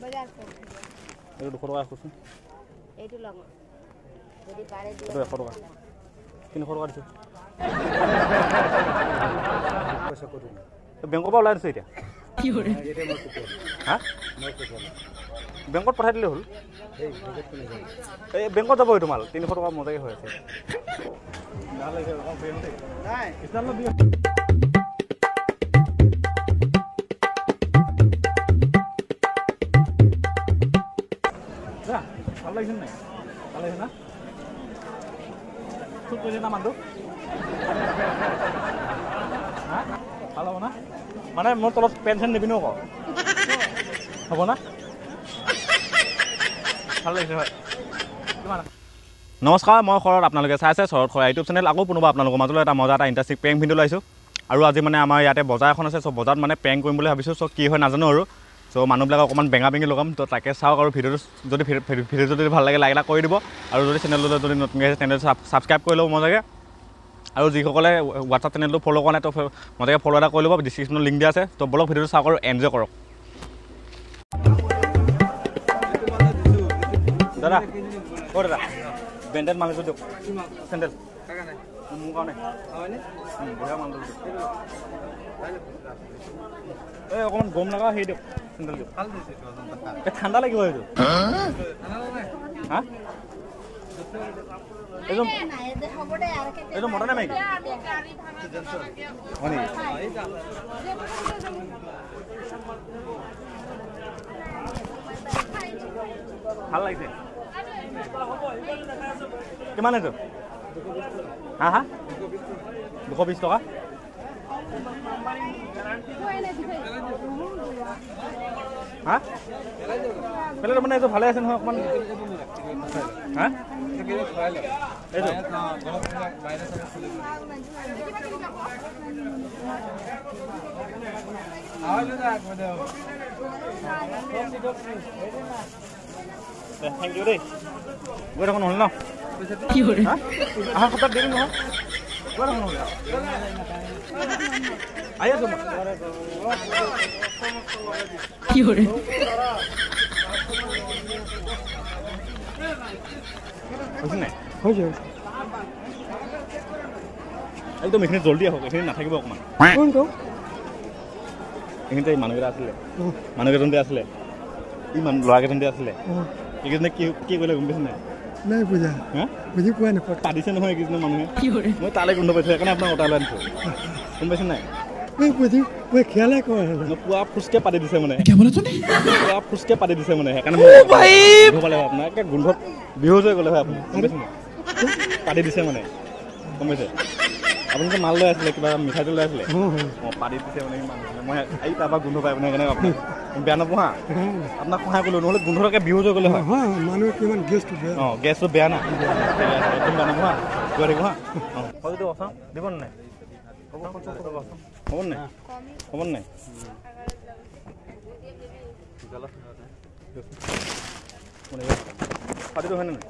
বাজাৰ কৰতে এই 200 টাকা কৈছো এইটো লগ যদি পাৰে দিও 100 টাকা 300 টাকা দিছো পয়সা কত বেংকৰ পৰা ওলাই দিছো এতিয়া কি হৰে এটা মই কত হা মই কত বেংকত পঠাই দিলে হ'ল এই বেংকত কোনে যায় এই বেংকত যাব এইটো মাল 300 টাকা মজাই হৈ আছে না লাগে ৰকম ফেম দে নাই ইছাল দিও যা ভাল লাগিছে নাই ভাল লাগিছে না খুব কইছে না মানটো হা ভাল হ'ব না মানে মোৰ তলত পেনশন নিবিনো ক হ'ব না ভাল লাগিছে হয় নমস্কাৰ মই শৰৎ আপোনালোকে চাইছে শৰৎ খৰা ইউটিউব চেনেল আকৌ পুনৰবাৰ আপোনালোকৰ মাজলৈ এটা মজা এটা ইণ্টাৰেষ্টিং প্ৰেংক ভিডিঅ' লাইছোঁ আৰু আজি মানে আমাৰ ইয়াতে বজাৰ এখন আছে চ' বজাৰত মানে প্ৰেংক কৰিম বুলি ভাবিছোঁ চ' কি হয় নাজানো আৰু চ' মানুহবিলাকক অকণমান বেঙা বেঙি লগাম তো তাকে চাওক আৰু ভিডিঅ'টো যদি ভাল লাগে লাইক এটা কৰি দিব আৰু যদি চেনেলটো যদি নতুনকৈ আছে চেনেলটো ছাবস্ক্ৰাইব কৰি ল'ব মজাকৈ আৰু যিসকলে হোৱাটছআপ চেনেলটো ফ'ল' কৰা নাই তো মজাকৈ ফ'ল' এটা কৰি ল'ব ডিছক্ৰিপশ্যনত লিংক দিয়া আছে তো বলক ভিডিঅ'টো চাওক আৰু এনজয় কৰক দাদা অ' দাদা বেণ্ডেড মালিকটো দিয়ক চেণ্ডেল মোৰ কাৰণে বঢ়িয়া মালটো এই অকণমান গম লগা হেৰি দিয়ক চেণ্ডেল দিয়ক এই ঠাণ্ডা লাগিব এইটো হা এইটো মতা নে মাইকী হয় নেকি ভাল লাগিছে কিমান এইটো হা হা 220 টকা হা পেলে মানে এইটো ভালে আছে নহয় অকণমান হা এইটো থেংক ইউ দেই গৈ থাকোঁ নহ'লে ন কি কৰে আহা সপ্তাহ দেৰি নহয় গৈ থাকোঁ নহ'লে আহি আছোঁ কি কৰে হৈছে নাই হৈছে একদম এইখিনি জল্দি আহক এইখিনি নাথাকিব অকণমান এইখিনিতে মানুহকেইটা আছিলে মানুহকেইজনতে আছিলে ইমান ল'ৰাকেইজনতে আছিলে এইকেইজনে কি কৰিলে গম পাইছে নাই নাই বুজা হা বুজি পোৱা নাই পাতিছে নহয় এইকেইজনে মানুহে মই তালৈ গোন্ধ পাইছোঁ সেইকাৰণে আপোনাক অটালৈ আনিছোঁ গম পাইছে নাই বুজি মই খেয়ালে কৰা পুৱা ফুচকে পাতি দিছে মানে পুৱা ফুচকে পাতি দিছে মানে সেইকাৰণে গোন্ধ পালে হয় আপোনাৰ একে গোন্ধত বিহুজ হৈ গ'লে হয় আপুনি গম পাইছে নাই পাতি দিছে মানে গম পাইছে আপুনি যে মাল লৈ আছিলে কিবা মিঠাইটো লৈ আছিলে অঁ পাতি দিছে মানে মানুহে মই এই তাৰপৰা গোন্ধ পাই মানে সেইকাৰণে আপুনি বেয়া নোপোহা আপোনাক সহায় কৰিলোঁ নহ'লে গোন্ধটোকে বিহুজ হৈ গ'লে হয় মানুহ কিমান গেছটো বেয়া অঁ গেছটো বেয়া না একদম বেয়া নোপোহা গৈ থাকিব হা অঁ হয়তো অচা দিব নাই হ'ব নাই হ'ব নাই পাতিটো হয়নে নাই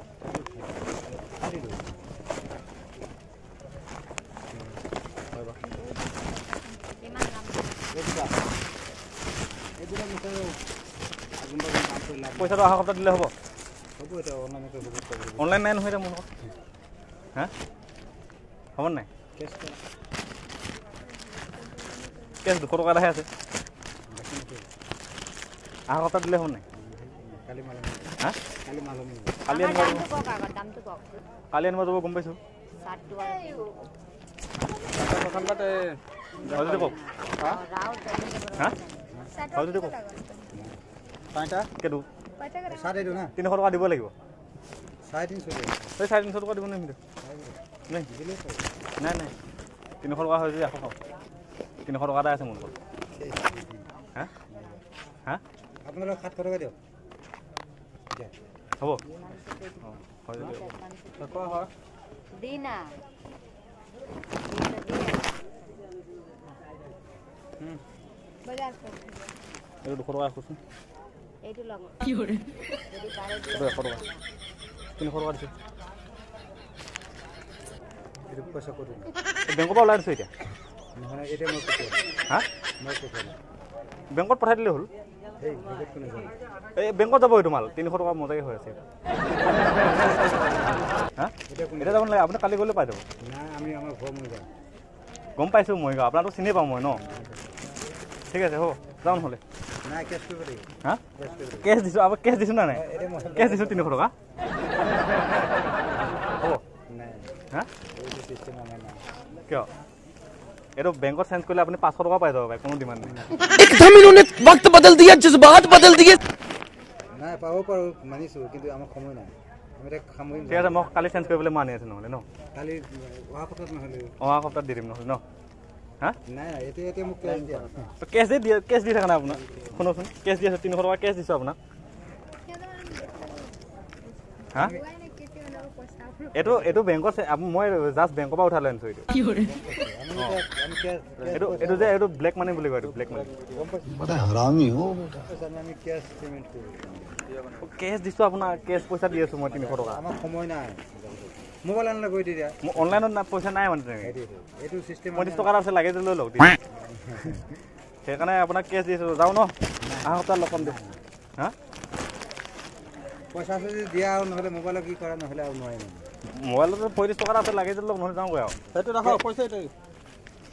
পইচাটো অহা সপ্তাহ দিলে হ'ব অনলাইন নাই নহয় এতিয়া মোৰ লগত হা হ'ব নাই কেছ 200 টকা এটাহে আছে অহা সপ্তাহ দিলে হ'ব নাই হা কালি আনিব কালি আনিব যাব গম পাইছোঁ যদি কওক হা হয় যদি কওক কেইটো 300 টকা দিব লাগিব 350 টকা দিব নেকি নাই নাই নাই 300 টকা হয় যদি আকৌ খাওঁ 300 টকা এটা আছে মোৰ লগত হা হা আপোনালোক 700 টকা দিয়ক হ'ব হয় যদি হয় দিনা বাজার করতে এইটো 200 টকা কৈছো এইটো লগ কি কৰে যদি পাৰে এইটো 100 টকা 300 টকা দিছোঁ এইটো পইচা কত বেংকৰ পৰা ওলাই দিছোঁ এতিয়া নহয় এটা মই কত হা মই কত বেংকত পঠাই দিলে হ'ল এই বেগত কোনে যাব এই বেংকত যাব এইটো মাল 300 টকা মজাকে হৈ আছে হা এটা যাব নালাগে আপুনি কালি গ'লে পাই যাব না আমি আমাৰ ঘৰ মই যাম গম পাইছোঁ মই আপোনাৰতো চিনি পাওঁ মই ন ঠিক আছে হ'ব যাওঁ নহ'লে না কেছ কৰিব লাগিব হা কেছ দিছোঁ আপোনাক কেছ দিছোঁ না নাই কেছ দিছোঁ 300 টকা হ'ব নাই হা এইটো চিষ্টেম আমাৰ নাই কিয় এইটো বেংকত চেঞ্জ কৰিলে আপুনি 500 টকা পাই যাব পাৰে কোনো ডিমাণ্ড নাই एकदम इन्होंने वक्त बदल दिया जज्बात बदल दिए নাই পাব পাৰোঁ মানিছোঁ কিন্তু আমাৰ সময় নাই আমি এটা সামৰিম ঠিক আছে মই কালি চেঞ্জ কৰিবলৈ মানি আছোঁ নহ'লে ন কালি অহা সপ্তাহত নহ'লে অহা সপ্তাহত দি দিম নহ'লে ন হা নাই নাই এতিয়া মোক কেছ দিয়া কেছ দি থকা নাই আপোনাক শুনকচোন কেছ দি আছোঁ 300 টকা কেছ দিছোঁ আপোনাক হা এইটো বেংকত মই জাষ্ট বেংকৰ পৰা উঠাই লৈ আনিছোঁ এইটো যে এইটো ব্লেক মানি বুলি কয় এইটো ব্লেক মানি बड़ा हरामी हो আমি কেছ পেমেণ্ট কৰোঁ কেছ দিছোঁ আপোনাৰ কেছ পইচা দি আছোঁ মই 300 টকা আমাৰ সময় নাই মোবাইল আনিলে গৈ দিয়া মোৰ অনলাইনত পইচা নাই মানে তেনেকৈ এইটো চিষ্টেম 35 টকা আছে লাগে লৈ লওক সেইকাৰণে আপোনাক কেছ দিছোঁ যাওঁ ন অহা সপ্তাহত লগ পাম দিয়ক হা পইচা যদি দিয়া আৰু নহ'লে মোবাইলত কি কৰা নহ'লে আৰু নোৱাৰিম মোবাইলত 35 টকা আছে লাগে লওক নহ'লে যাওঁগৈ আৰু সেইটো ৰাখক পইচা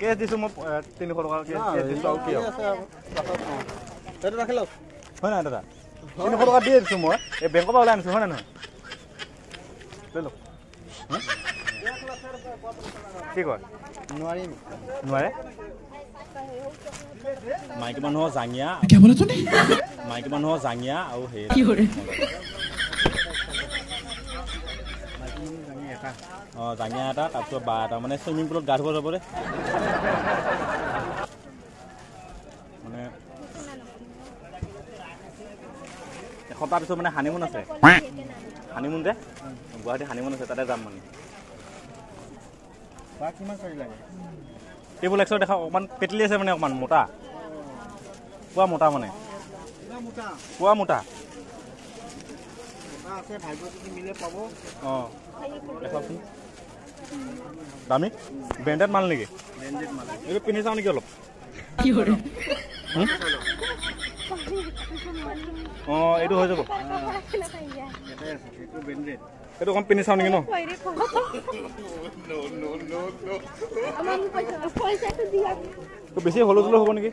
কেছ দিছোঁ মই 300 টকা কেছ দিছোঁ আৰু কি সেইটো ৰাখি লওক হয় নাই দাদা 300 টকা দি দিছোঁ মই এই বেংকৰ পৰা ওলাই আনিছোঁ হয় নে নহয় লৈ লওক কি কয় নোৱাৰিম নোৱাৰে মাইকী মানুহৰ জাঙিয়া क्या बोला तूने মাইকী মানুহৰ জাঙিয়া আৰু সেই অঁ জাঙিয়া এটা তাৰপিছত বা এটা মানে চুইমিং পুলত গা ধুব যাব দে মানে এসপ্তাহ পিছত মানে হানিমুন আছে হানিমুন যে গুৱাহাটী হানিমুন আছে তাতে যাম মানে কিমান চাৰি লাগে টেবুল এক্সৰ দেখা অকণমান পেটলি আছে মানে অকণমান মোটা পুৱা মোটা মানে পুৱা মোটা আছে ভাগ্য যদি মিলে পাব অঁ দেখাওকচোন দামী ব্ৰেণ্ডেড মাল নেকি এইটো পিন্ধি চাওঁ নেকি অলপ অঁ এইটো হৈ যাব এইটো অকণ পিন্ধি চাওঁ নেকি ন বেছি হলুদুলো হ'ব নেকি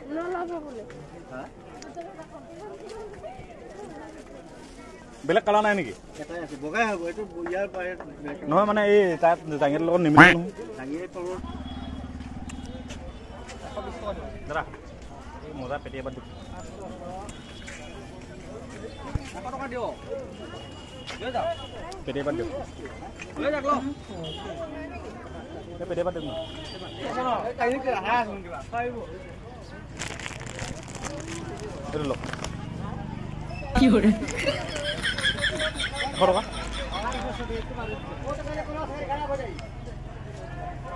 বেলেগ কালাৰ নাই নেকি বগাই হ'ব এইটো ইয়াৰ পাৰে নহয় মানে এই তাত জাঙিয়াৰ লগত নিমিলে নহয় দাদা এই মজা পেটি এবাৰ দিম পেটি এবাৰ দিয়ক পেটি এবাৰ দিয়ক ন এইটো লওক 100 টকা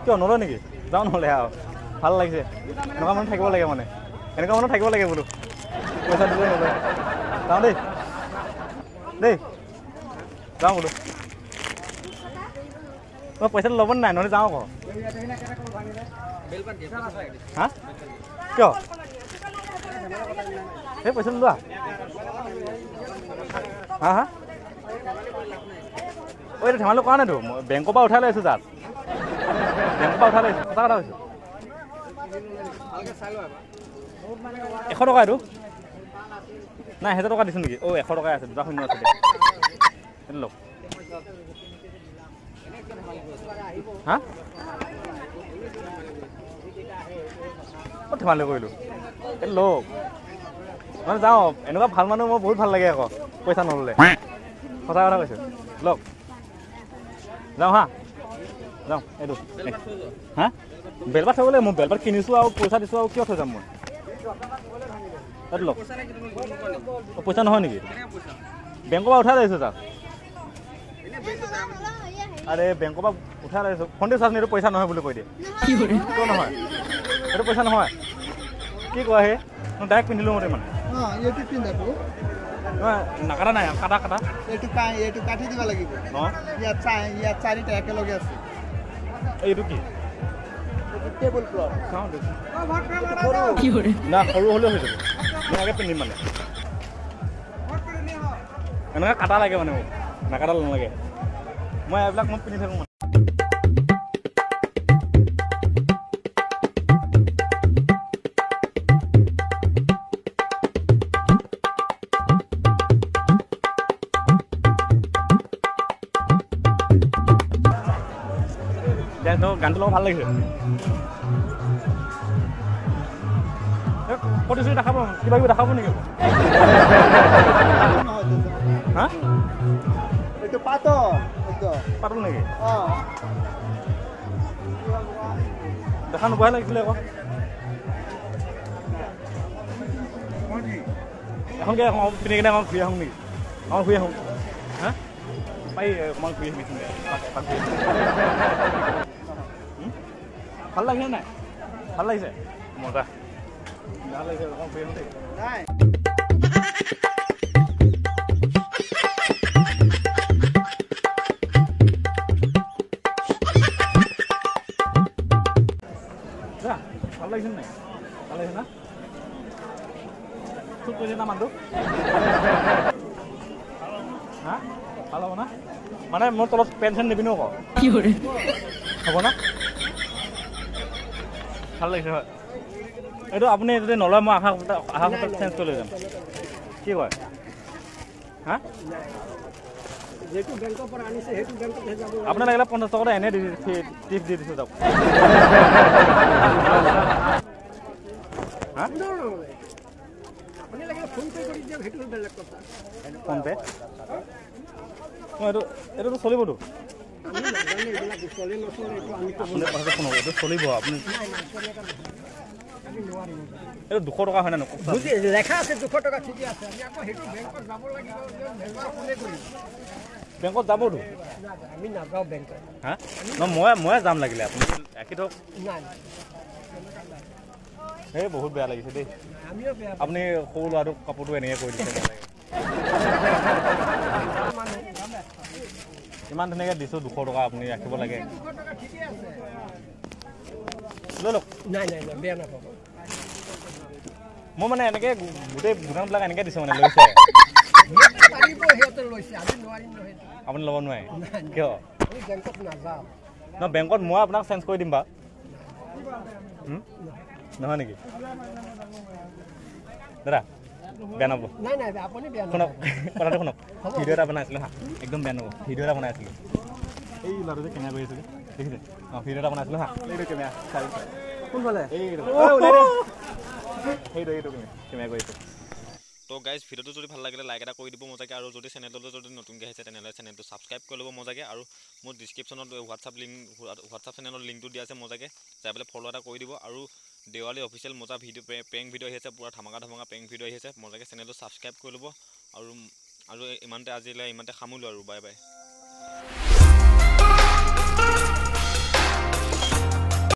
কিয় নলয় নেকি যাওঁ নহ'লে আৰু ভাল লাগিছে এনেকুৱা মানুহ থাকিব লাগে মানে এনেকুৱা মানুহ থাকিব লাগে বোলো পইচা দিলে নলয় যাওঁ দেই যাওঁ বোলো মই পইচাটো ল'ব নাই নহ'লে যাওঁ আকৌ হা কিয় সেই পইচাটো লোৱা হা হা ঐ এইটো ধেমালি কৰা নাইতো মই বেংকৰ পৰা উঠাই লৈ আছোঁ তাত বেংকৰ পৰা উঠাই লৈ আহিছোঁ সঁচা কথা কৈছোঁ 100 টকা এইটো নাই 1000 টকা দিছোঁ নেকি 100 টকাই আছে 2 শূন্য আছে দে এইটো লওক হা ধেমালি কৰিলোঁ এইটো লওক মানে যাওঁ এনেকুৱা ভাল মানুহ মোৰ বহুত ভাল লাগে আকৌ পইচা নল'লে সঁচা কথা কৈছোঁ লওক যাওঁ হা যাওঁ এইটো হা বেলপাত থ'ব লাগে মই বেলপাত কিনিছোঁ আৰু পইচা দিছোঁ আৰু কিয় থৈ যাম মই এইটো লওক পইচা নহয় নেকি বেংকৰ পৰা উঠাই লৈছোঁ তাত আৰে বেংকৰ পৰা উঠাই লৈছোঁ ফোনটো চাচোন এইটো পইচা নহয় বুলি কৈ দিয়ে কিয় নহয় এইটো পইচা নহয় কি কয় সেই মই ডাইৰেক্ট পিন্ধিলোঁ মতে মানে এইটো পিন্ধাটো নাকাটা নাই কাটা কাটা এইটো কাটি দিব লাগিব অঁ ইয়াত চাৰিটা একেলগে আছে এইটো কি টেবুল ক্লথ চাওঁ না সৰু হ'লেও হৈ যাব মই আগে পিন্ধিম মানে এনেকৈ কাটা লাগে মানে মোক নাকাটাল নালাগে মই এইবিলাক মই পিন্ধি থাকোঁ গানটো লগত ভাল লাগিছে প্ৰতিশ্ৰুতি দেখাব কিবা কিবি দেখাব নেকি হা এইটো পাতল পাতল নেকি দেখা নোপোৱাই লাগিছিলে আকৌ এখনকে পিন্ধি কিনে অকণ ঘূৰি আহোঁ নেকি অকণ ঘূৰি আহোঁ হা পাৰি অকণমান ঘূৰি আহিবিচোন ভাল লাগিছে নাই ভাল লাগিছে মজা ভাল লাগিছে অকণ ঘূৰি আহোঁ দেই ভাল লাগিছে নাই ভাল লাগিছে না খুব কৈছে না মানুহটো হা ভাল হ'ব না মানে মোৰ তলত পেণ্ট চেণ্ট নিপিন্ধো আকৌ হ'ব না ভাল লাগিছে হয় এইটো আপুনি যদি নলয় মই আহা সপ্তাহত চেঞ্জ কৰি লৈ যাম কি কয় হা আপোনাৰ লাগিলে 50 টকাতে এনে টিপ দি দিছোঁ যাওক ফোন পে' এইটোতো চলিবতো এইটো চলিব আপুনি এইটো 200 টকা হয় নে লেখা আছে 200 টকা ঠিকে আছে আমি আকৌ সেইটো বেংকত যাব লাগিব বেংকত যাবতো আমি নাযাওঁ বেংকত হা মই যাম লাগিলে আপুনি ৰাখি থওক এই বহুত বেয়া লাগিছে দেই আপুনি সৰু ল'ৰাটোক কাপোৰটো এনেকৈ কৰি দিছে ইমান ধুনীয়াকৈ দিছোঁ 200 টকা আপুনি ৰাখিব লাগে লৈ লওক নাই বেয়া নাপাব মই মানে এনেকৈ গোটেই দোকানবিলাক এনেকৈ দিছোঁ মানে লৈছে আপুনি ল'ব নোৱাৰে কিয় বেংকত মই আপোনাক চেঞ্জ কৰি দিম বাৰু নহয় নেকি দাদা বেয়া নহ'ব শুনক কথাটো শুনক ভিডিঅ' এটা বনাইছিলোঁ হা একদম বেয়া নহ'ব ভিডিঅ' এটা বনাইছিলোঁ এই ল'ৰাটো যে কেমেৰা কৰি আছিলোঁ দেখিছে ভিডিঅ' এটা বনাইছিলোঁ হা এইটো কেমেৰা কোনফালে এইটো কেমেৰা কৰিছোঁ তো গাইজ ভিডিঅ'টো যদি ভাল লাগিলে লাইক এটা কৰি দিব মজাকৈ আৰু যদি চেনেলটো যদি নতুনকৈ আহিছে তেনেহ'লে চেনেলটো ছাবস্ক্ৰাইব কৰি ল'ব মজাকৈ আৰু মোৰ ডিছক্ৰিপশ্যনত হোৱাটছআপ চেনেলৰ লিংকটো দিয়া আছে মজাকৈ যাই পেলাই ফ'ল' এটা কৰি দিব আৰু দেৱালী অফিচিয়েল মজা ভিডিঅ' প্ৰেংক ভিডিঅ' আহি আছে পূৰা ধামাকা প্ৰেংক ভিডিঅ' আহি আছে মজাকৈ চেনেলটো ছাবস্ক্ৰাইব কৰি ল'ব আৰু ইমানতে আজিলৈ ইমানতে সামৰিলোঁ আৰু বাই বাই